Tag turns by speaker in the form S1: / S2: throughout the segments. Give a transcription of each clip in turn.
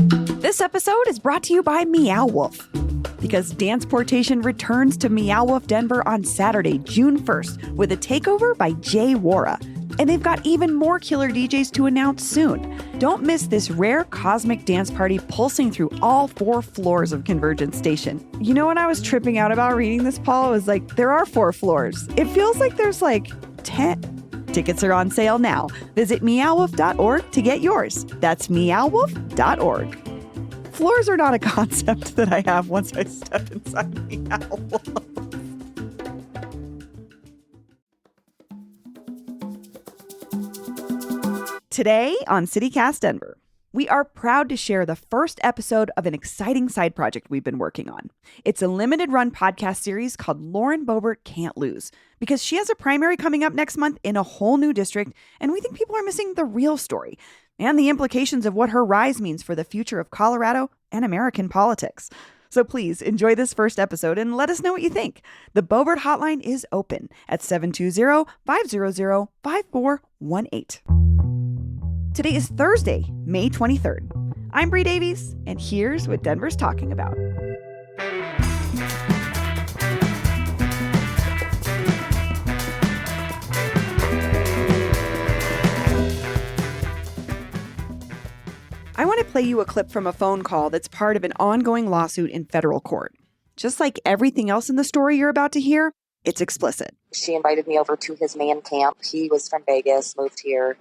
S1: This episode is brought to you by Meow Wolf. Because Danceportation returns to Meow Wolf Denver on Saturday, June 1st, with a takeover by Jay Wara. And they've got even more killer DJs to announce soon. Don't miss this rare cosmic dance party pulsing through all 4 floors of Convergence Station. You know, when I was tripping out about reading this, Paul, it was like, there are 4 floors. It feels like there's like 10. Tickets are on sale now. Visit meowwolf.org to get yours. That's meowwolf.org. Floors are not a concept that I have once I step inside Meow Wolf. Today on CityCast Denver, we are proud to share the first episode of an exciting side project we've been working on. It's a limited-run podcast series called Lauren Boebert Can't Lose, because she has a primary coming up next month in a whole new district, and we think people are missing the real story and the implications of what her rise means for the future of Colorado and American politics. So please enjoy this first episode and let us know what you think. The Boebert hotline is open at 720-500-5418. Today is Thursday, May 23rd. I'm Bree Davies, and here's what Denver's talking about. I want to play you a clip from a phone call that's part of an ongoing lawsuit in federal court. Just like everything else in the story you're about to hear, it's explicit.
S2: She invited me over to his man camp. He was from Vegas, moved here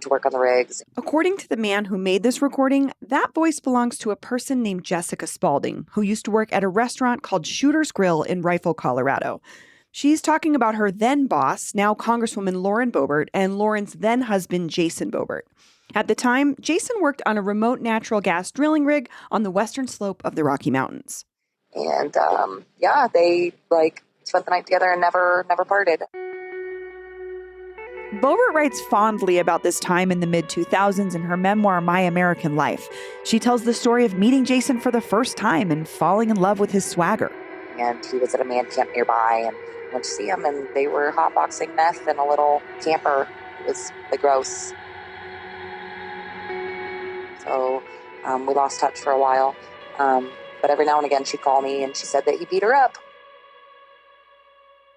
S2: to work on the rigs.
S1: According to the man who made this recording, that voice belongs to a person named Jessica Spalding, who used to work at a restaurant called Shooter's Grill in Rifle, Colorado. She's talking about her then boss, now Congresswoman Lauren Boebert, and Lauren's then husband, Jason Boebert. At the time, Jason worked on a remote natural gas drilling rig on the western slope of the Rocky Mountains.
S2: And they spent the night together and never parted.
S1: Boebert writes fondly about this time in the mid-2000s in her memoir, My American Life. She tells the story of meeting Jason for the first time and falling in love with his swagger.
S2: And he was at a man camp nearby and went to see him, and they were hotboxing meth in a little camper. It was really gross. So we lost touch for a while. But every now and again she'd call me and she said that he beat her up.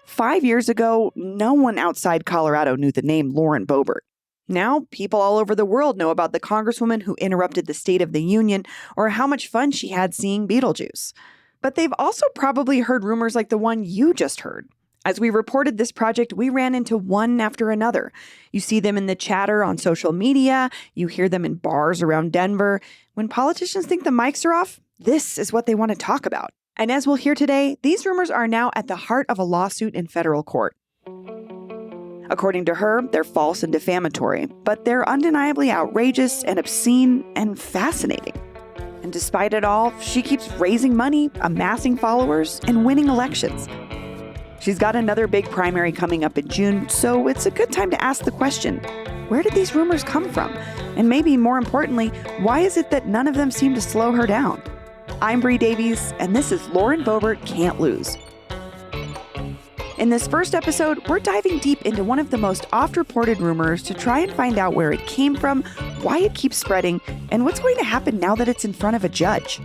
S1: 5 years ago, no one outside Colorado knew the name Lauren Boebert. Now, people all over the world know about the congresswoman who interrupted the State of the Union or how much fun she had seeing Beetlejuice. But they've also probably heard rumors like the one you just heard. As we reported this project, we ran into one after another. You see them in the chatter on social media. You hear them in bars around Denver. When politicians think the mics are off, this is what they want to talk about. And as we'll hear today, these rumors are now at the heart of a lawsuit in federal court. According to her, they're false and defamatory, but they're undeniably outrageous and obscene and fascinating. And despite it all, she keeps raising money, amassing followers, and winning elections. She's got another big primary coming up in June, so it's a good time to ask the question, where did these rumors come from? And maybe more importantly, why is it that none of them seem to slow her down? I'm Bree Davies, and this is Lauren Boebert Can't Lose. In this first episode, we're diving deep into one of the most oft-reported rumors to try and find out where it came from, why it keeps spreading, and what's going to happen now that it's in front of a judge.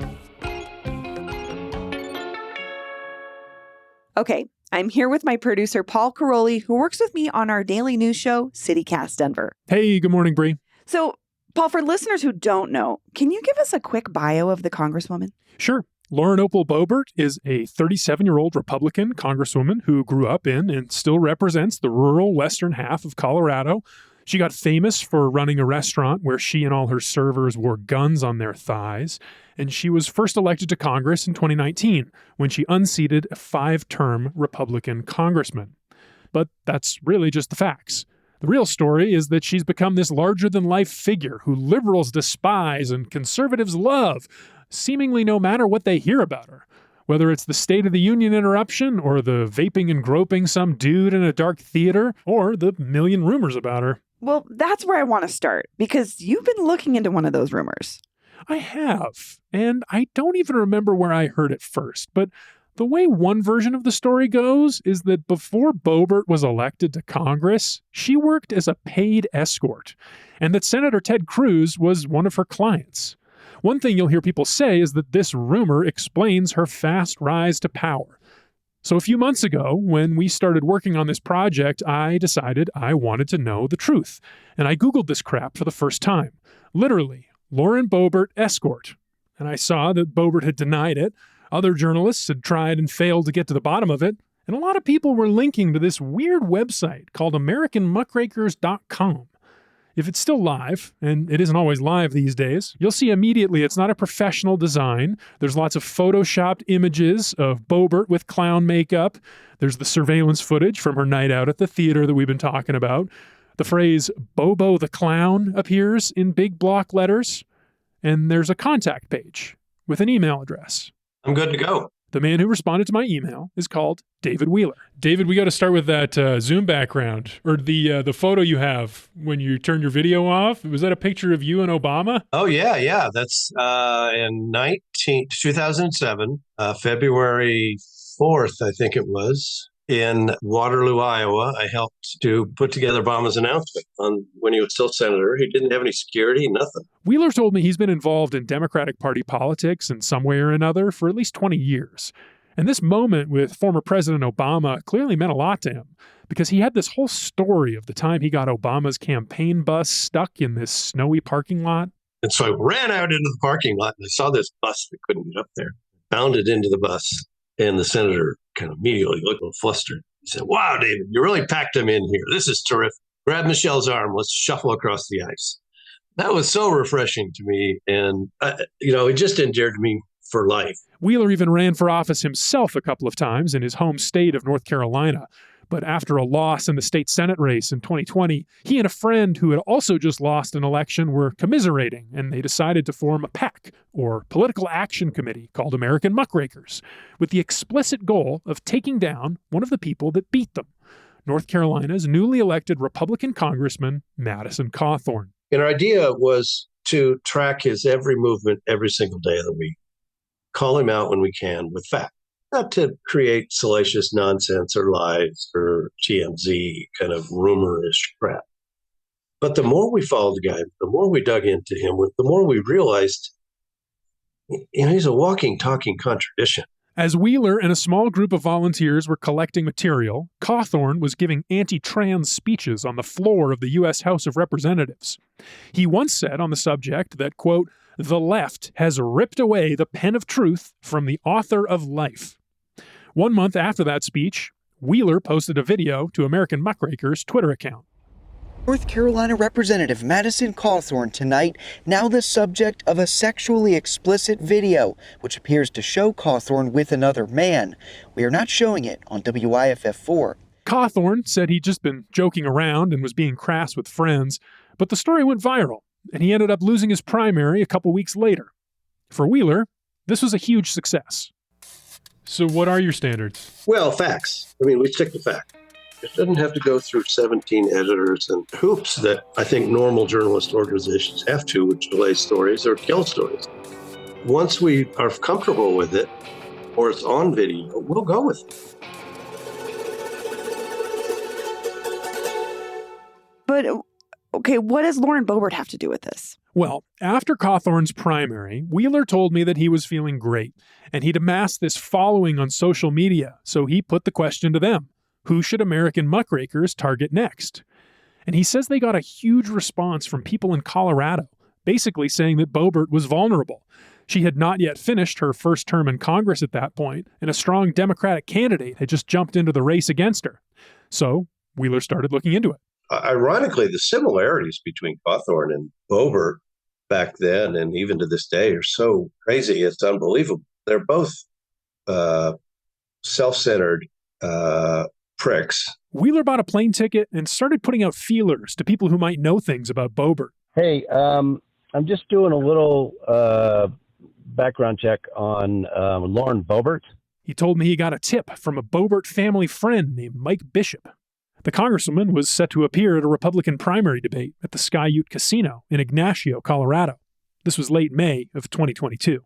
S1: Okay, I'm here with my producer, Paul Caroli, who works with me on our daily news show, CityCast Denver.
S3: Hey, good morning, Bree.
S1: So, Paul, for listeners who don't know, can you give us a quick bio of the Congresswoman?
S3: Sure. Lauren Opal Boebert is a 37-year-old Republican congresswoman who grew up in and still represents the rural western half of Colorado. She got famous for running a restaurant where she and all her servers wore guns on their thighs, and she was first elected to Congress in 2019 when she unseated a 5-term Republican congressman. But that's really just the facts. The real story is that she's become this larger-than-life figure who liberals despise and conservatives love, seemingly no matter what they hear about her. Whether it's the State of the Union interruption, or the vaping and groping some dude in a dark theater, or the million rumors about her.
S1: Well, that's where I want to start, because you've been looking into one of those rumors.
S3: I have, and I don't even remember where I heard it first, but the way one version of the story goes is that before Boebert was elected to Congress, she worked as a paid escort, and that Senator Ted Cruz was one of her clients. One thing you'll hear people say is that this rumor explains her fast rise to power. So a few months ago, when we started working on this project, I decided I wanted to know the truth. And I Googled this crap for the first time. Literally, Lauren Boebert Escort. And I saw that Boebert had denied it. Other journalists had tried and failed to get to the bottom of it. And a lot of people were linking to this weird website called AmericanMuckrakers.com. If it's still live, and it isn't always live these days, you'll see immediately it's not a professional design. There's lots of photoshopped images of Boebert with clown makeup. There's the surveillance footage from her night out at the theater that we've been talking about. The phrase Bobo the Clown appears in big block letters. And there's a contact page with an email address.
S4: I'm good to go.
S3: The man who responded to my email is called David Wheeler. David, we got to start with that Zoom background, or the photo you have when you turn your video off. Was that a picture of you and Obama?
S4: Oh, yeah. That's in 2007, February 4th, I think it was, in Waterloo, Iowa. I helped to put together Obama's announcement when he was still senator. He didn't have any security, nothing.
S3: Wheeler told me he's been involved in Democratic Party politics in some way or another for at least 20 years. And this moment with former President Obama clearly meant a lot to him, because he had this whole story of the time he got Obama's campaign bus stuck in this snowy parking lot.
S4: And so I ran out into the parking lot and I saw this bus that couldn't get up there. Bounded into the bus, and the senator kind of immediately looked a little flustered. He said, "Wow, David, you really packed them in here. This is terrific. Grab Michelle's arm. Let's shuffle across the ice." That was so refreshing to me. And, it just endeared me for life.
S3: Wheeler even ran for office himself a couple of times in his home state of North Carolina. But after a loss in the state Senate race in 2020, he and a friend who had also just lost an election were commiserating, and they decided to form a PAC, or Political Action Committee, called American Muckrakers, with the explicit goal of taking down one of the people that beat them, North Carolina's newly elected Republican Congressman, Madison Cawthorn.
S4: And our idea was to track his every movement every single day of the week, call him out when we can with facts. Not to create salacious nonsense or lies or TMZ kind of rumorish crap. But the more we followed the guy, the more we dug into him, the more we realized, he's a walking, talking contradiction.
S3: As Wheeler and a small group of volunteers were collecting material, Cawthorn was giving anti-trans speeches on the floor of the U.S. House of Representatives. He once said on the subject that, quote, "The left has ripped away the pen of truth from the author of life." 1 month after that speech, Wheeler posted a video to American Muckrakers' Twitter account.
S5: North Carolina Representative Madison Cawthorn tonight, now the subject of a sexually explicit video, which appears to show Cawthorn with another man. We are not showing it on WIFF4.
S3: Cawthorn said he'd just been joking around and was being crass with friends, but the story went viral, and he ended up losing his primary a couple weeks later. For Wheeler, this was a huge success. So what are your standards?
S4: Well, facts. We stick to facts. It doesn't have to go through 17 editors and hoops that I think normal journalist organizations have to delay stories or kill stories. Once we are comfortable with it, or it's on video, we'll go with it.
S1: But, okay, what does Lauren Boebert have to do with this?
S3: Well, after Cawthorn's primary, Wheeler told me that he was feeling great, and he'd amassed this following on social media, so he put the question to them: who should American Muckrakers target next? And he says they got a huge response from people in Colorado, basically saying that Boebert was vulnerable. She had not yet finished her first term in Congress at that point, and a strong Democratic candidate had just jumped into the race against her. So Wheeler started looking into it.
S4: Ironically, the similarities between Cawthorn and Boebert back then and even to this day are so crazy, it's unbelievable. They're both self-centered pricks.
S3: Wheeler bought a plane ticket and started putting out feelers to people who might know things about Boebert.
S6: Hey, I'm just doing a little background check on Lauren Boebert.
S3: He told me he got a tip from a Boebert family friend named Mike Bishop. The congresswoman was set to appear at a Republican primary debate at the Sky Ute Casino in Ignacio, Colorado. This was late May of 2022.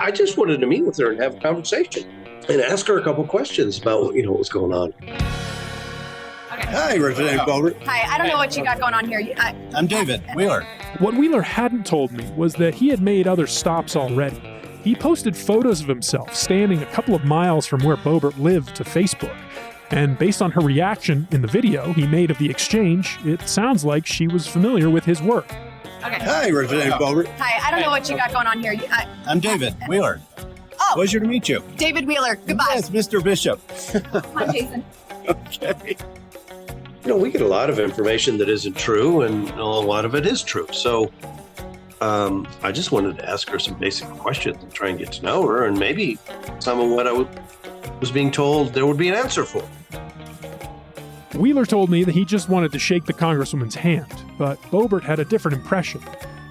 S4: I just wanted to meet with her and have a conversation and ask her a couple questions about what was going on.
S7: Hi, Representative Boebert.
S8: Hi, I don't know what you got going on here.
S7: I'm David Wheeler.
S3: What Wheeler hadn't told me was that he had made other stops already. He posted photos of himself standing a couple of miles from where Boebert lived to Facebook. And based on her reaction in the video he made of the exchange, it sounds like she was familiar with his work.
S8: Okay.
S7: Hi, Representative Boebert.
S8: Hi, I don't know what you got going on here.
S7: I'm David Wheeler.
S8: Oh,
S7: Pleasure to meet you.
S8: David Wheeler. Goodbye.
S7: Yes, Mr. Bishop.
S8: Come on, Jason.
S7: Okay.
S4: We get a lot of information that isn't true, and a lot of it is true. So I just wanted to ask her some basic questions and try and get to know her, and maybe some of what I was being told there would be an answer for.
S3: Wheeler told me that he just wanted to shake the Congresswoman's hand, but Boebert had a different impression.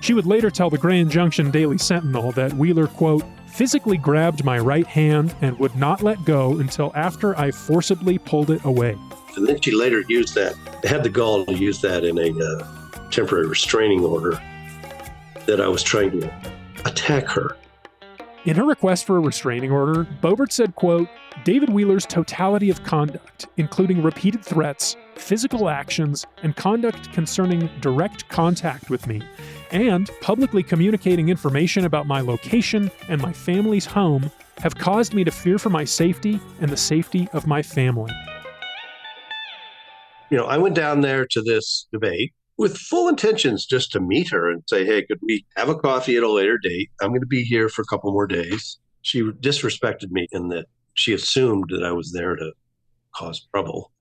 S3: She would later tell the Grand Junction Daily Sentinel that Wheeler, quote, physically grabbed my right hand and would not let go until after I forcibly pulled it away.
S4: And then she later used that, had the gall to use that in a temporary restraining order that I was trying to attack her.
S3: In her request for a restraining order, Boebert said, quote, David Wheeler's totality of conduct, including repeated threats, physical actions, and conduct concerning direct contact with me, and publicly communicating information about my location and my family's home, have caused me to fear for my safety and the safety of my family.
S4: I went down there to this debate with full intentions just to meet her and say, hey, could we have a coffee at a later date? I'm going to be here for a couple more days. She disrespected me in that she assumed that I was there to cause trouble.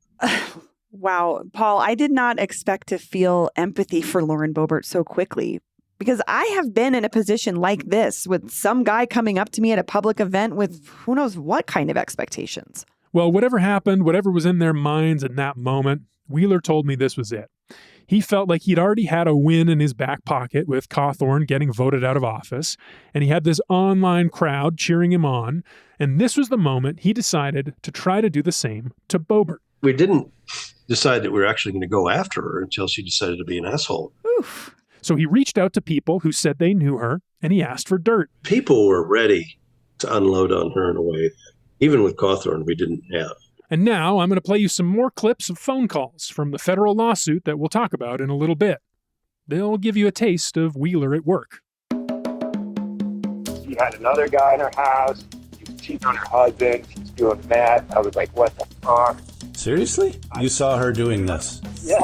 S1: Wow, Paul, I did not expect to feel empathy for Lauren Boebert so quickly, because I have been in a position like this with some guy coming up to me at a public event with who knows what kind of expectations.
S3: Well, whatever happened, whatever was in their minds in that moment, Wheeler told me this was it. He felt like he'd already had a win in his back pocket with Cawthorn getting voted out of office, and he had this online crowd cheering him on, and this was the moment he decided to try to do the same to Boebert.
S4: We didn't decide that we were actually going to go after her until she decided to be an asshole.
S1: Oof.
S3: So he reached out to people who said they knew her, and he asked for dirt.
S4: People were ready to unload on her in a way that, even with Cawthorn, we didn't have.
S3: And now I'm going to play you some more clips of phone calls from the federal lawsuit that we'll talk about in a little bit. They'll give you a taste of Wheeler at work.
S9: She had another guy in her house. She was cheating on her husband. She was doing meth. I was like, what the fuck?
S7: Seriously? You saw her doing this?
S9: Yeah.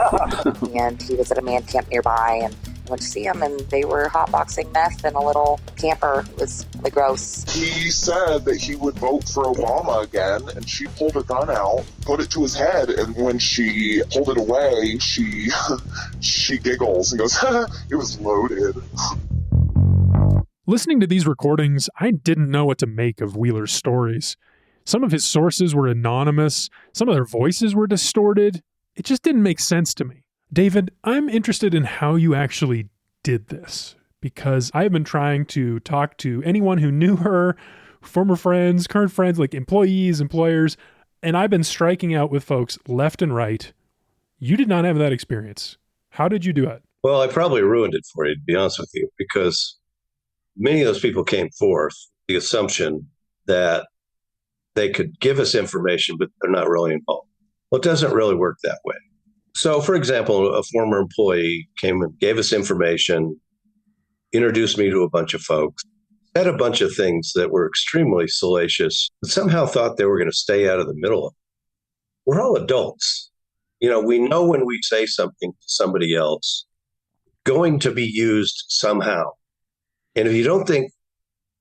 S2: And he was at a man camp nearby and went to see him, and they were hotboxing meth in a little camper. It was really gross.
S10: He said that he would vote for Obama again, and she pulled a gun out, put it to his head, and when she pulled it away, she giggles and goes, it was loaded.
S3: Listening to these recordings, I didn't know what to make of Wheeler's stories. Some of his sources were anonymous, some of their voices were distorted. It just didn't make sense to me. David, I'm interested in how you actually did this, because I've been trying to talk to anyone who knew her, former friends, current friends, like employees, employers, and I've been striking out with folks left and right. You did not have that experience. How did you do it?
S4: Well, I probably ruined it for you, to be honest with you, because many of those people came forth the assumption that they could give us information, but they're not really involved. Well, it doesn't really work that way. So, for example, a former employee came and gave us information, introduced me to a bunch of folks, said a bunch of things that were extremely salacious, but somehow thought they were going to stay out of the middle of it. We're all adults. We know when we say something to somebody else, going to be used somehow. And if you don't think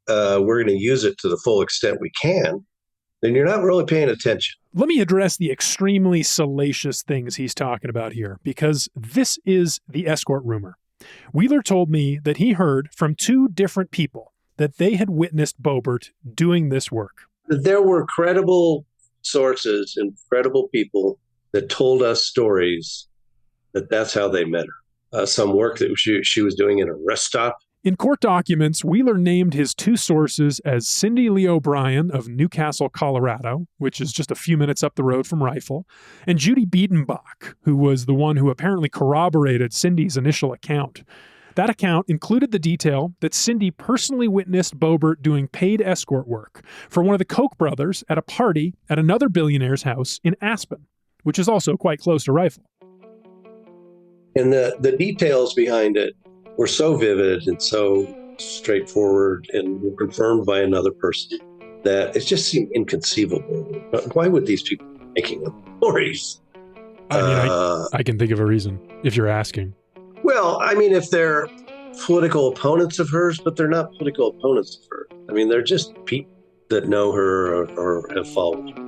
S4: we're going to use it to the full extent we can, then you're not really paying attention.
S3: Let me address the extremely salacious things he's talking about here, because this is the Escort rumor. Wheeler told me that he heard from two different people that they had witnessed Boebert doing this work.
S4: There were credible sources and credible people that told us stories that that's how they met her. Some work that she was doing in a rest stop.
S3: In court documents, Wheeler named his two sources as Cindy Lee O'Brien of Newcastle, Colorado, which is just a few minutes up the road from Rifle, and Judy Biedenbach, who was the one who apparently corroborated Cindy's initial account. That account included the detail that Cindy personally witnessed Boebert doing paid escort work for one of the Koch brothers at a party at another billionaire's house in Aspen, which is also quite close to rifle.
S4: And the details behind it were so vivid and so straightforward and were confirmed by another person that it just seemed inconceivable. Why would these people be making up stories?
S3: I mean, I can think of a reason, if you're asking.
S4: Well, I mean, if they're political opponents of hers, but they're not political opponents of her. I mean, they're just people that know her or have followed her.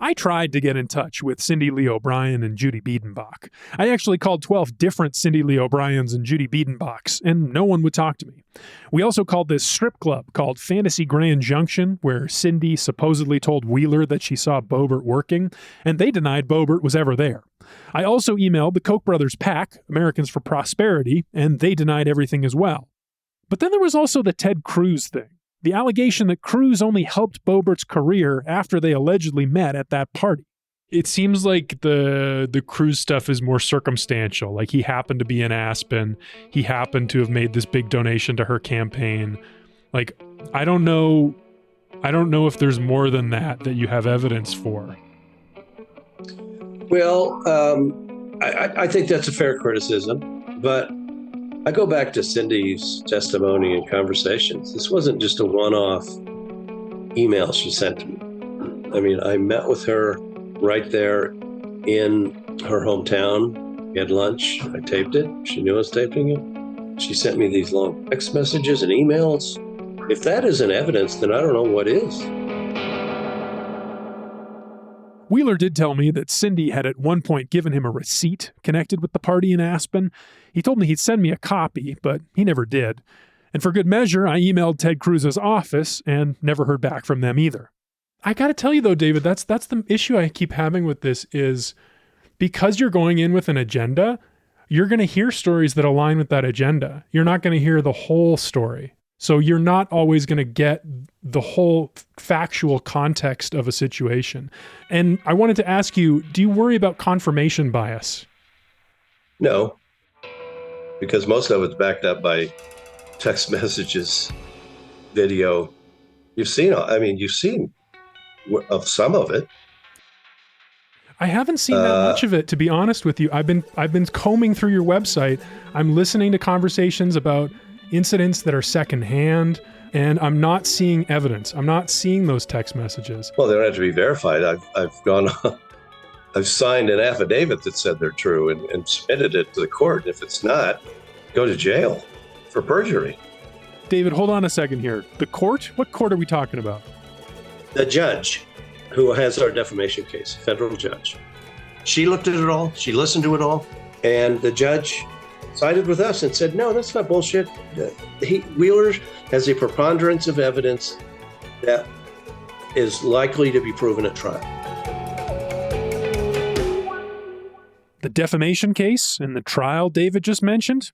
S3: I tried to get in touch with Cindy Lee O'Brien and Judy Biedenbach. I actually called 12 different Cindy Lee O'Briens and Judy Biedenbachs, and no one would talk to me. We also called this strip club called Fantasy Grand Junction, where Cindy supposedly told Wheeler that she saw Boebert working, and they denied Boebert was ever there. I also emailed the Koch brothers PAC, Americans for Prosperity, and they denied everything as well. But then there was also the Ted Cruz thing. The allegation that Cruz only helped Boebert's career after they allegedly met at that party. It seems like the Cruz stuff is more circumstantial. Like he happened to be in Aspen. He happened to have made this big donation to her campaign. Like, I don't know if there's more than that you have evidence for.
S4: Well, I think that's a fair criticism, but I go back to Cindy's testimony and conversations. This wasn't just a one-off email she sent to me. I mean, I met with her right there in her hometown. We had lunch. I taped it. She knew I was taping it. She sent me these long text messages and emails. If that isn't evidence, then I don't know what is.
S3: Wheeler did tell me that Cindy had at one point given him a receipt connected with the party in Aspen. He told me he'd send me a copy, but he never did. And for good measure, I emailed Ted Cruz's office and never heard back from them either. I gotta tell you though, David, that's the issue I keep having with this is because you're going in with an agenda, you're gonna hear stories that align with that agenda. You're not gonna hear the whole story. So you're not always going to get the whole factual context of a situation. And I wanted to ask you, do you worry about confirmation bias?
S4: No, because most of it's backed up by text messages, video. You've seen of some of it.
S3: I haven't seen that much of it, to be honest with you. I've been combing through your website. I'm listening to conversations about incidents that are secondhand, and I'm not seeing evidence. I'm not seeing those text messages.
S4: Well, they don't have to be verified. I've signed an affidavit that said they're true and submitted it to the court. If it's not, go to jail for perjury.
S3: David, hold on a second here. The court? What court are we talking about?
S4: The judge who has our defamation case, federal judge. She looked at it all. She listened to it all. And the judge sided with us and said, no, that's not bullshit. Wheeler has a preponderance of evidence that is likely to be proven at trial.
S3: The defamation case and the trial David just mentioned,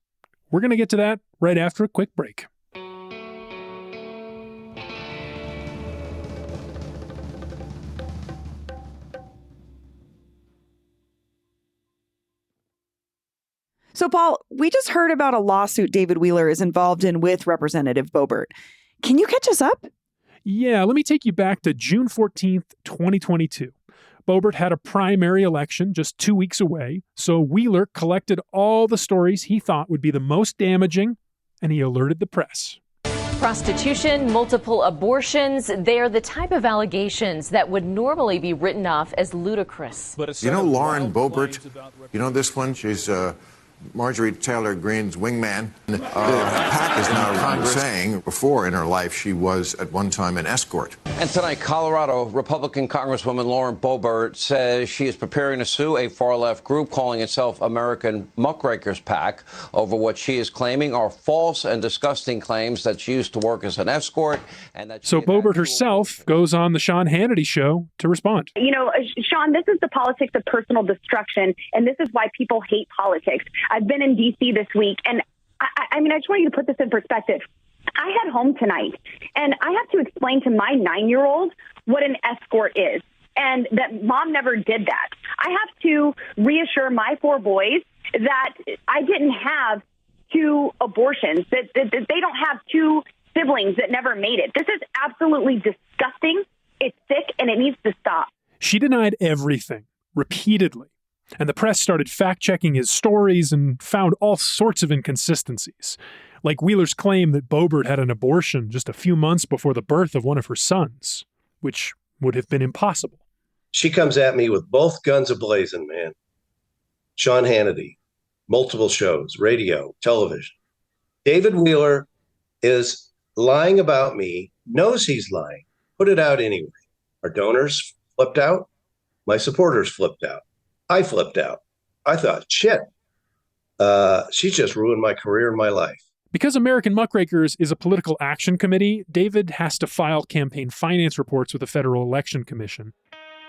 S3: we're going to get to that right after a quick break.
S1: So, Paul, we just heard about a lawsuit David Wheeler is involved in with Representative Boebert. Can you catch us up?
S3: Yeah, let me take you back to June 14th, 2022. Boebert had a primary election just 2 weeks away, so Wheeler collected all the stories he thought would be the most damaging, and he alerted the press.
S11: Prostitution, multiple abortions, they're the type of allegations that would normally be written off as ludicrous.
S12: You know Lauren Boebert? You know this one? She's Marjorie Taylor Greene's wingman. PAC is now saying before in her life she was at one time an escort.
S13: And tonight, Colorado Republican Congresswoman Lauren Boebert says she is preparing to sue a far-left group calling itself American Muckrakers PAC over what she is claiming are false and disgusting claims that she used to work as an escort. And that
S3: so Boebert herself goes on the Sean Hannity show to respond.
S14: You know, Sean, this is the politics of personal destruction, and this is why people hate politics. I've been in D.C. this week, and I mean, I just want you to put this in perspective. I had home tonight, and I have to explain to my 9-year-old what an escort is, and that mom never did that. I have to reassure my 4 boys that I didn't have 2 abortions, that they don't have 2 siblings that never made it. This is absolutely disgusting. It's sick, and it needs to stop.
S3: She denied everything. repeatedly. And the press started fact-checking his stories and found all sorts of inconsistencies, like Wheeler's claim that Boebert had an abortion just a few months before the birth of one of her sons, which would have been impossible.
S4: She comes at me with both guns ablazing, man. Sean Hannity, multiple shows, radio, television. David Wheeler is lying about me, knows he's lying, put it out anyway. Our donors flipped out. My supporters flipped out. I flipped out. I thought, shit, she's just ruined my career and my life.
S3: Because American Muckrakers is a political action committee, David has to file campaign finance reports with the Federal Election Commission.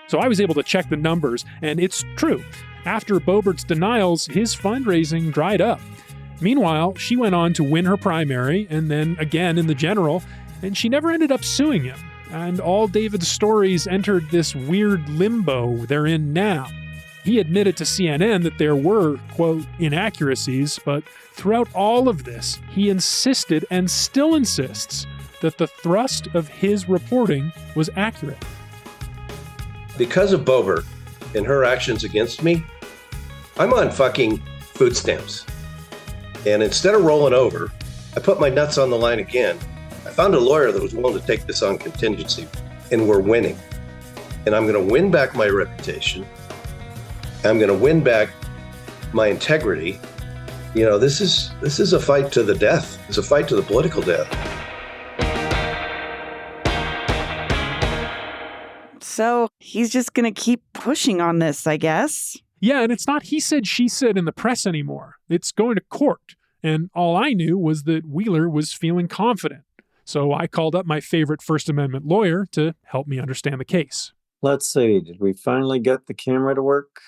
S3: So I was able to check the numbers, and it's true. After Boebert's denials, his fundraising dried up. Meanwhile, she went on to win her primary, and then again in the general, and she never ended up suing him. And all David's stories entered this weird limbo they're in now. He admitted to CNN that there were, quote, inaccuracies, but throughout all of this, he insisted and still insists that the thrust of his reporting was accurate.
S4: Because of Boebert and her actions against me, I'm on fucking food stamps. And instead of rolling over, I put my nuts on the line again. I found a lawyer that was willing to take this on contingency, and we're winning. And I'm going to win back my reputation. I'm going to win back my integrity. You know, this is a fight to the death. It's a fight to the political death.
S1: So he's just going to keep pushing on this, I guess.
S3: Yeah, and it's not he said, she said in the press anymore. It's going to court. And all I knew was that Wheeler was feeling confident. So I called up my favorite First Amendment lawyer to help me understand the case.
S15: Let's see. Did we finally get the camera to work?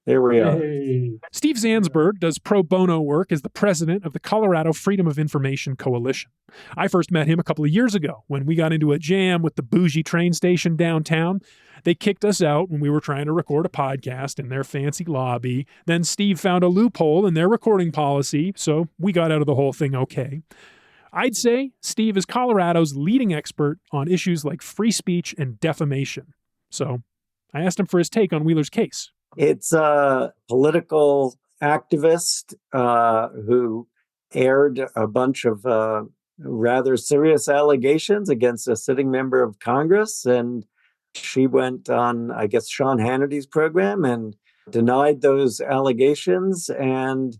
S15: There we are.
S3: Hey. Steve Zansberg does pro bono work as the president of the Colorado Freedom of Information Coalition. I first met him a couple of years ago when we got into a jam with the bougie train station downtown. They kicked us out when we were trying to record a podcast in their fancy lobby. Then Steve found a loophole in their recording policy, so we got out of the whole thing okay. I'd say Steve is Colorado's leading expert on issues like free speech and defamation. So I asked him for his take on Wheeler's case.
S15: It's a political activist who aired a bunch of rather serious allegations against a sitting member of Congress. And she went on, I guess, Sean Hannity's program and denied those allegations and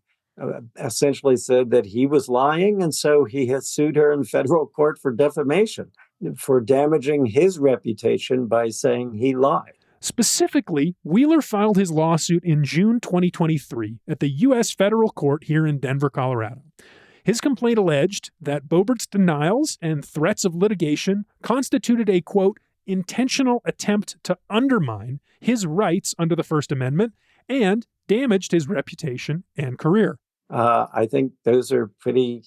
S15: essentially said that he was lying. And so he has sued her in federal court for defamation, for damaging his reputation by saying he lied.
S3: Specifically, Wheeler filed his lawsuit in June 2023 at the U.S. federal court here in Denver, Colorado. His complaint alleged that Boebert's denials and threats of litigation constituted a, quote, intentional attempt to undermine his rights under the First Amendment and damaged his reputation and career.
S15: I think those are pretty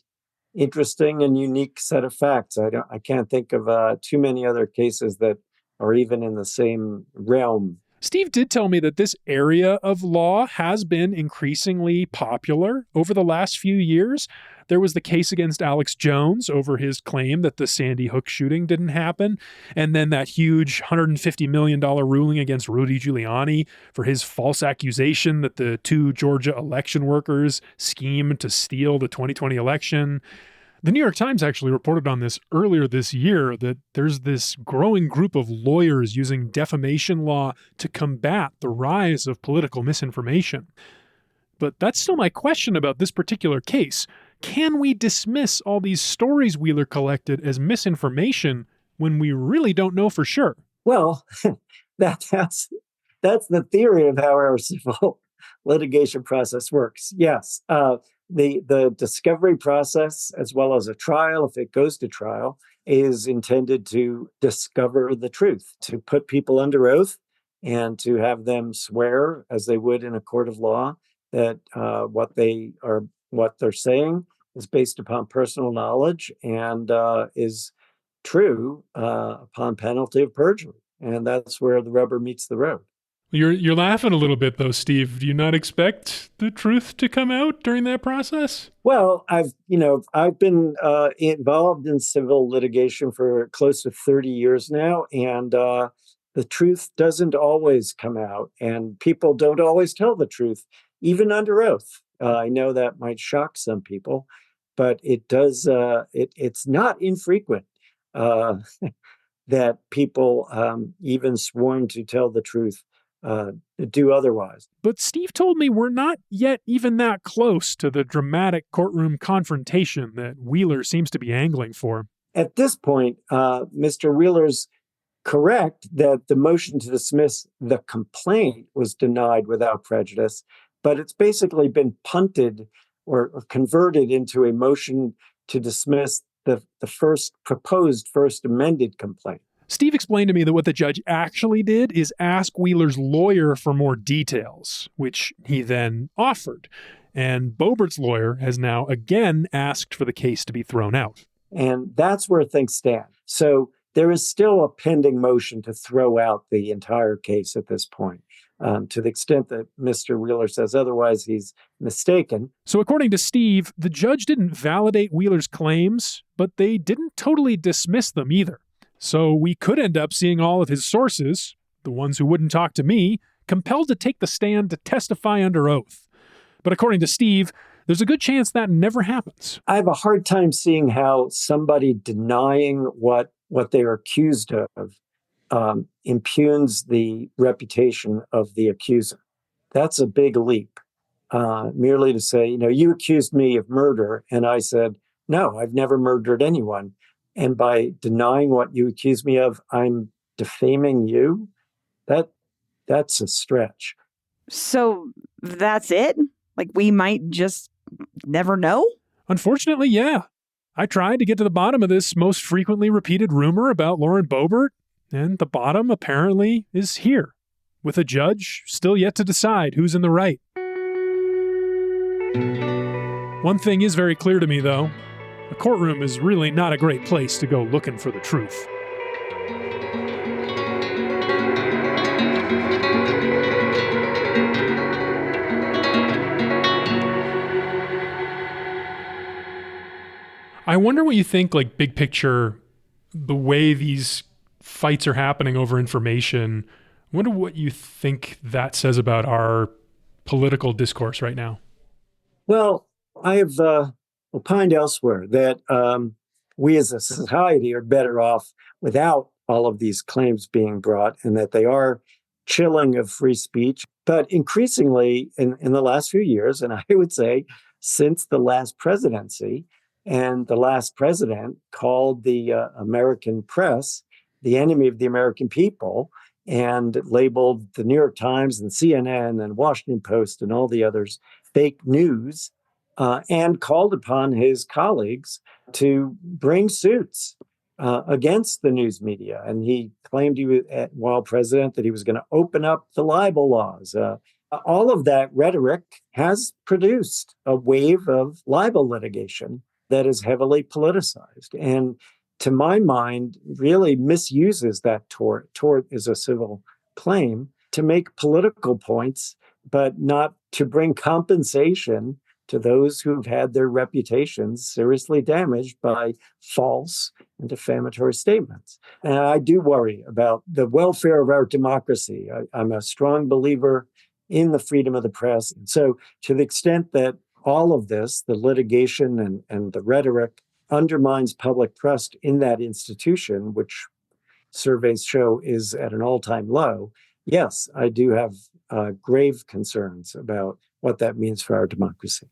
S15: interesting and unique set of facts. I can't think of too many other cases that are even in the same realm.
S3: Steve did tell me that this area of law has been increasingly popular over the last few years. There was the case against Alex Jones over his claim that the Sandy Hook shooting didn't happen, and then that huge $150 million ruling against Rudy Giuliani for his false accusation that the two Georgia election workers schemed to steal the 2020 election. The New York Times actually reported on this earlier this year, that there's this growing group of lawyers using defamation law to combat the rise of political misinformation. But that's still my question about this particular case. Can we dismiss all these stories Wheeler collected as misinformation when we really don't know for sure?
S15: Well, that's the theory of how our civil litigation process works. Yes. The discovery process, as well as a trial, if it goes to trial, is intended to discover the truth, to put people under oath and to have them swear, as they would in a court of law, that what they're saying is based upon personal knowledge and is true upon penalty of perjury. And that's where the rubber meets the road.
S3: You're laughing a little bit, though, Steve. Do you not expect the truth to come out during that process?
S15: Well, I've been involved in civil litigation for close to 30 years now, and the truth doesn't always come out, and people don't always tell the truth, even under oath. I know that might shock some people, but it does. It's not infrequent that people, even sworn to tell the truth, do otherwise.
S3: But Steve told me we're not yet even that close to the dramatic courtroom confrontation that Wheeler seems to be angling for.
S15: At this point, Mr. Wheeler's correct that the motion to dismiss the complaint was denied without prejudice, but it's basically been punted or converted into a motion to dismiss the proposed first amended complaint.
S3: Steve explained to me that what the judge actually did is ask Wheeler's lawyer for more details, which he then offered. And Boebert's lawyer has now again asked for the case to be thrown out.
S15: And that's where things stand. So there is still a pending motion to throw out the entire case at this point. To the extent that Mr. Wheeler says otherwise, he's mistaken.
S3: So according to Steve, the judge didn't validate Wheeler's claims, but they didn't totally dismiss them either. So we could end up seeing all of his sources, the ones who wouldn't talk to me, compelled to take the stand to testify under oath. But according to Steve, there's a good chance that never happens.
S15: I have a hard time seeing how somebody denying what they are accused of impugns the reputation of the accuser. That's a big leap. Merely to say, you accused me of murder, and I said, no, I've never murdered anyone. And by denying what you accuse me of, I'm defaming you? That's a stretch.
S1: So that's it? Like, we might just never know?
S3: Unfortunately, yeah. I tried to get to the bottom of this most frequently repeated rumor about Lauren Boebert, and the bottom apparently is here, with a judge still yet to decide who's in the right. One thing is very clear to me, though. A courtroom is really not a great place to go looking for the truth. I wonder what you think, like, big picture, the way these fights are happening over information. I wonder what you think that says about our political discourse right now.
S15: Well, I have opined elsewhere that we as a society are better off without all of these claims being brought, and that they are chilling of free speech. But increasingly in the last few years, and I would say since the last presidency, and the last president called the American press the enemy of the American people, and labeled the New York Times and CNN and Washington Post and all the others fake news, and called upon his colleagues to bring suits against the news media. And he claimed while president that he was going to open up the libel laws. All of that rhetoric has produced a wave of libel litigation that is heavily politicized, and to my mind, really misuses that tort. Tort is a civil claim to make political points, but not to bring compensation to those who've had their reputations seriously damaged by false and defamatory statements. And I do worry about the welfare of our democracy. I'm a strong believer in the freedom of the press. And so to the extent that all of this, the litigation and the rhetoric, undermines public trust in that institution, which surveys show is at an all-time low, yes, I do have grave concerns about what that means for our democracy.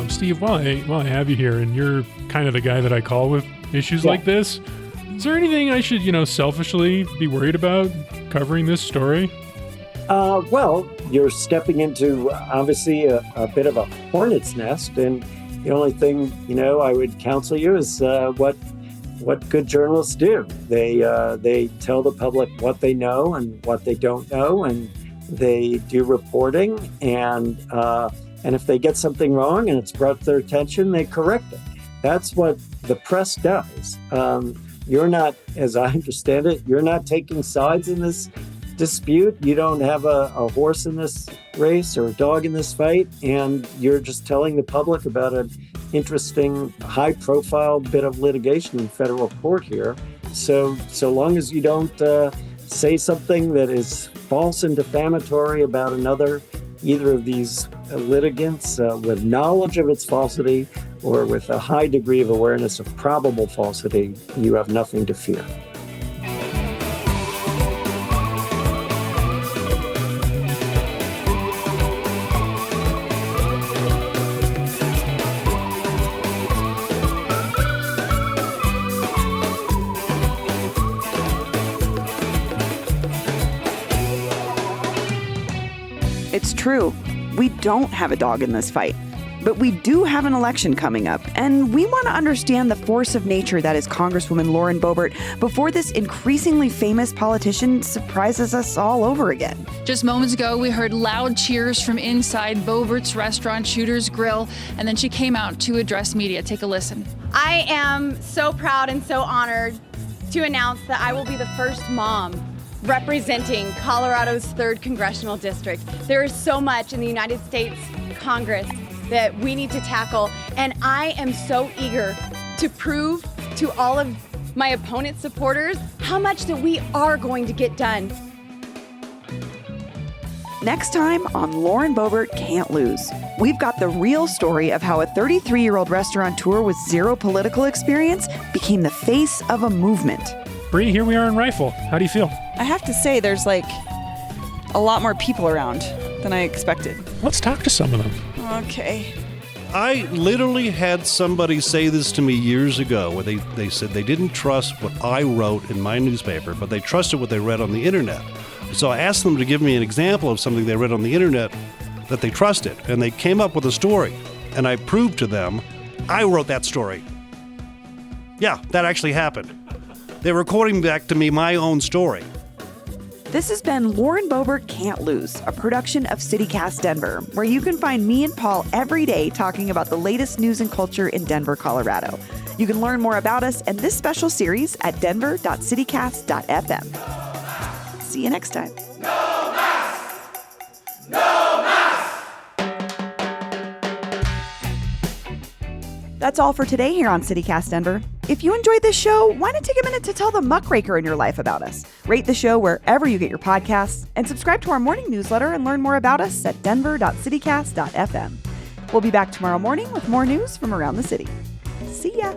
S3: Steve, while I have you here, and you're kind of the guy that I call with issues like this, is there anything I should, selfishly be worried about covering this story?
S15: Well, you're stepping into obviously a bit of a hornet's nest, and the only thing I would counsel you is what good journalists do. They tell the public what they know and what they don't know, and they do reporting. And if they get something wrong and it's brought to their attention, they correct it. That's what the press does. You're not, as I understand it, you're not taking sides in this dispute. You don't have a horse in this race or a dog in this fight, and you're just telling the public about a interesting, high-profile bit of litigation in federal court here. So long as you don't say something that is false and defamatory about either of these litigants with knowledge of its falsity or with a high degree of awareness of probable falsity, you have nothing to fear.
S1: It's true. We don't have a dog in this fight. But we do have an election coming up, and we want to understand the force of nature that is Congresswoman Lauren Boebert before this increasingly famous politician surprises us all over again.
S16: Just moments ago, we heard loud cheers from inside Boebert's restaurant, Shooter's Grill, and then she came out to address media. Take a listen.
S17: I am so proud and so honored to announce that I will be the first mom representing Colorado's 3rd Congressional District. There is so much in the United States Congress that we need to tackle, and I am so eager to prove to all of my opponent's supporters how much that we are going to get done.
S1: Next time on Lauren Boebert Can't Lose, we've got the real story of how a 33-year-old restaurateur with zero political experience became the face of a movement.
S3: Bree, here we are in Rifle. How do you feel?
S18: I have to say, there's like a lot more people around than I expected.
S3: Let's talk to some of them.
S18: Okay.
S19: I literally had somebody say this to me years ago where they said they didn't trust what I wrote in my newspaper, but they trusted what they read on the internet. So I asked them to give me an example of something they read on the internet that they trusted, and they came up with a story, and I proved to them I wrote that story. Yeah, that actually happened. They're recording back to me my own story.
S1: This has been Lauren Boebert Can't Lose, a production of CityCast Denver, where you can find me and Paul every day talking about the latest news and culture in Denver, Colorado. You can learn more about us and this special series at denver.citycast.fm. See you next time.
S20: No mask! No mask!
S1: That's all for today here on CityCast Denver. If you enjoyed this show, why not take a minute to tell the muckraker in your life about us? Rate the show wherever you get your podcasts, and subscribe to our morning newsletter and learn more about us at denver.citycast.fm. We'll be back tomorrow morning with more news from around the city. See ya!